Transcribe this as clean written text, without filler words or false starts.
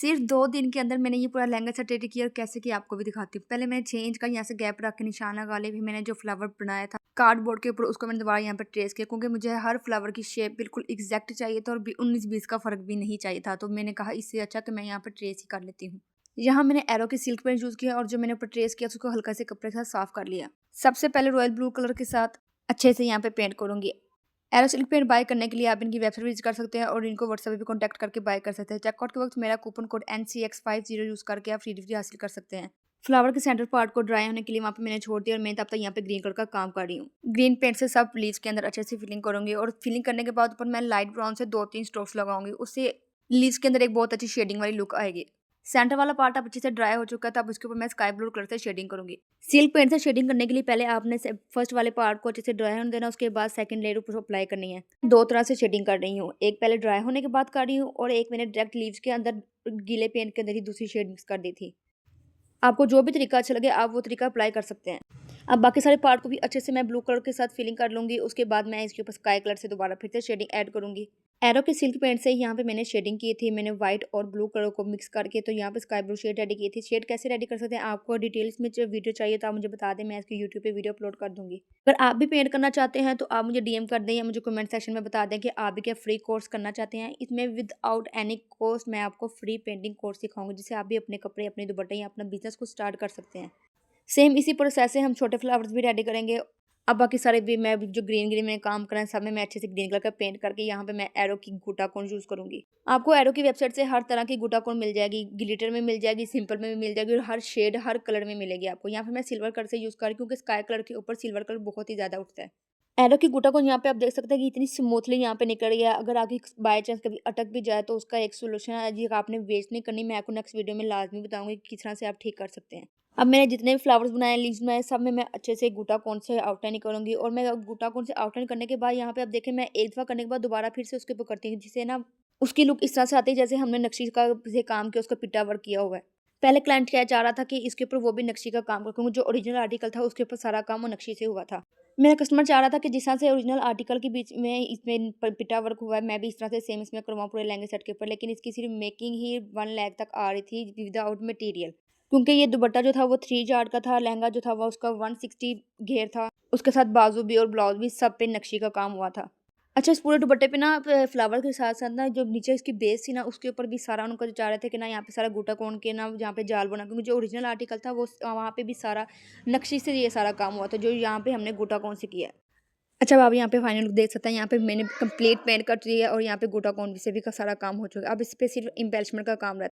सिर्फ 2 दिन के अंदर मैंने ये पूरा लहंगा सेट रेडी किया और कैसे किया आपको भी दिखाती हूँ। पहले मैंने 6 इंच का यहाँ से गैप रख के निशान लगा लिया। फिर मैंने जो फ्लावर बनाया था कार्डबोर्ड के ऊपर उसको मैंने दोबारा यहाँ पे ट्रेस किया, क्योंकि मुझे हर फ्लावर की शेप बिल्कुल एग्जैक्ट चाहिए था और 19-20 का फ़र्क भी नहीं चाहिए था। तो मैंने कहा इससे अच्छा कि मैं यहाँ पर ट्रेस ही कर लेती हूँ। यहाँ मैंने एरो की सिल्क पेन यूज़ किया और जो मैंने ऊपर ट्रेस किया उसको हल्का से कपड़े के साथ साफ कर लिया। सबसे पहले रॉयल ब्लू कलर के साथ अच्छे से यहाँ पे पेंट करूँगी। एरो सिल्क पेंट बाय करने के लिए आप इनकी वेबसाइट विजिट कर सकते हैं और इनको व्हाट्सएप पे भी कॉन्टैक्ट करके बाय कर सकते हैं। चेकआउट के वक्त मेरा कूपन कोड NCX50 यूज़ करके आप फ्री डिलीवरी हासिल कर सकते हैं। फ्लावर के सेंटर पार्ट को ड्राई होने के लिए वहाँ पे मैंने छोड़ दिया और मैं तब तक यहाँ पे ग्रीन कलर का काम कर रही हूँ। ग्रीन पेंट से सब लीव्स के अंदर अच्छे से फिलिंग करूँगी और फिलिंग करने के बाद ऊपर मैं लाइट ब्राउन से 2-3 स्ट्रोक्स लगाऊंगी। उससे लीव्स के अंदर एक बहुत अच्छी शेडिंग वाली लुक आएगी। सेंटर वाला पार्ट अब अच्छे से ड्राई हो चुका है, तब उसके ऊपर मैं स्काई ब्लू कलर से शेडिंग करूंगी। सिल्क पेंट से शेडिंग करने के लिए पहले आपने फर्स्ट वाले पार्ट को अच्छे से ड्राई होने देना, उसके बाद सेकंड लेयर ऊपर अप्लाई करनी है। 2 तरह से शेडिंग कर रही हूँ, एक पहले ड्राई होने के बाद कर रही हूँ और एक मैंने डायरेक्ट लीव्स के अंदर गीले पेंट के अंदर ही दूसरी शेड मिक्स कर दी थी। आपको जो भी तरीका अच्छा लगे आप वो तरीका अप्लाई कर सकते हैं। अब बाकी सारे पार्ट को भी अच्छे से मैं ब्लू कलर के साथ फिलिंग कर लूँगी। उसके बाद मैं इसके ऊपर स्काई कलर से दोबारा फिर से शेडिंग ऐड करूँगी। एरो की सिल्क पेंट से यहाँ पे मैंने शेडिंग की थी, मैंने व्हाइट और ब्लू कलर को मिक्स करके तो यहाँ पे स्काई ब्लू शेड रेडी की थी। शेड कैसे रेडी कर सकते हैं, आपको डिटेल्स में जो वीडियो चाहिए तो आप मुझे बता दें, मैं इसकी यूट्यूब पे वीडियो अपलोड कर दूँगी। अगर आप भी पेंट करना चाहते हैं तो आप मुझे DM कर दें या मुझे कमेंट सेक्शन में बता दें कि आप भी क्या फ्री कोर्स करना चाहते हैं। इसमें विदाउट एनी कॉस्ट मैं आपको फ्री पेंटिंग कोर्स सिखाऊंगी, जिससे आप भी अपने कपड़े, अपने दुपट्टे या अपना बिजनेस को स्टार्ट कर सकते हैं। सेम इसी प्रोसेस से हम छोटे फ्लावर्स भी रेडी करेंगे। अब बाकी सारे भी मैं जो ग्रीन में काम करना है सब में मैं अच्छे से ग्रीन कलर का पेंट करके यहाँ पे मैं एरो की गुटाकोन यूज़ करूँगी। आपको एरो की वेबसाइट से हर तरह की गुटाकोन मिल जाएगी, ग्लिटर में मिल जाएगी, सिंपल में भी मिल जाएगी और हर शेड हर कलर में मिलेगी आपको। यहाँ पे मैं सिल्वर कलर से यूज़ कर रही हूँ क्योंकि स्काई कलर के ऊपर सिल्वर कलर बहुत ही ज़्यादा उठता है। एरो की गुटाकोन यहाँ पे आप देख सकते हैं कि इतनी स्मूथली यहाँ पे निकल गया। अगर आपकी बाय चांस कभी अटक भी जाए तो उसका एक सोल्यूशन है, जी आपने वेस्ट नहीं करनी, मैं आपको नेक्स्ट वीडियो में लाजमी बताऊंगी कि किस तरह से आप ठीक कर सकते हैं। अब मैंने जितने भी फ्लावर्स बनाए, लीव्स बनाए, सब में मैं अच्छे से गुटाकोन से आउटलाइन करूँगी और मैं गुटाकोन से आउटलाइन करने के बाद यहाँ पे आप देखें मैं एक दफ़ा करने के बाद दोबारा फिर से उसके ऊपर करती हूँ, जिससे ना उसकी लुक इस तरह से आती है जैसे हमने नक्शी का से काम किया, उसका पिटा वर्क किया हुआ है। पहले क्लाइंट क्या चाह रहा था कि इसके ऊपर वो भी नक्शी का काम करूँ, जो ओरिजिनल आर्टिकल था उसके ऊपर सारा काम वो नक्शी से हुआ था। मेरा कस्टमर चाह रहा था कि जिस तरह से ओरिजिनल आर्टिकल के बीच में इसमें पिटा वर्क हुआ है, मैं भी इस तरह से सेम इसमें करवाऊँ पूरे लहंगे सेट के ऊपर, लेकिन इसकी सिर्फ मेकिंग ही 1 लाख तक आ रही थी विदाउट मटेरियल। क्योंकि ये दुपट्टा जो था वो 3 यार्ड का था, लहंगा जो था वो उसका 160 घेर था, उसके साथ बाजू भी और ब्लाउज भी सब पे नक्शी का काम हुआ था। अच्छा, इस पूरे दुपट्टे पे ना फ्लावर के साथ-साथ ना जो नीचे इसकी बेस थी ना उसके ऊपर भी सारा उनको जो चाह रहे थे कि ना यहाँ पे सारा गोटाकोन के ना जहाँ पे जाल बना, क्योंकि जो ओरिजिनल आर्टिकल था वो वहाँ पे भी सारा नक्शी से ये सारा काम हुआ था जो यहाँ पे हमने गोटाकोन से किया है। अच्छा, अब आप यहाँ पे फाइनल लुक देख सकते हैं। यहाँ पे मैंने कंप्लीट पेंट कर दी है और यहाँ पे गोटाकोन से भी का सारा काम हो चुका है। अब इस पे सिर्फ एम्बेलिशमेंट का काम रहता है।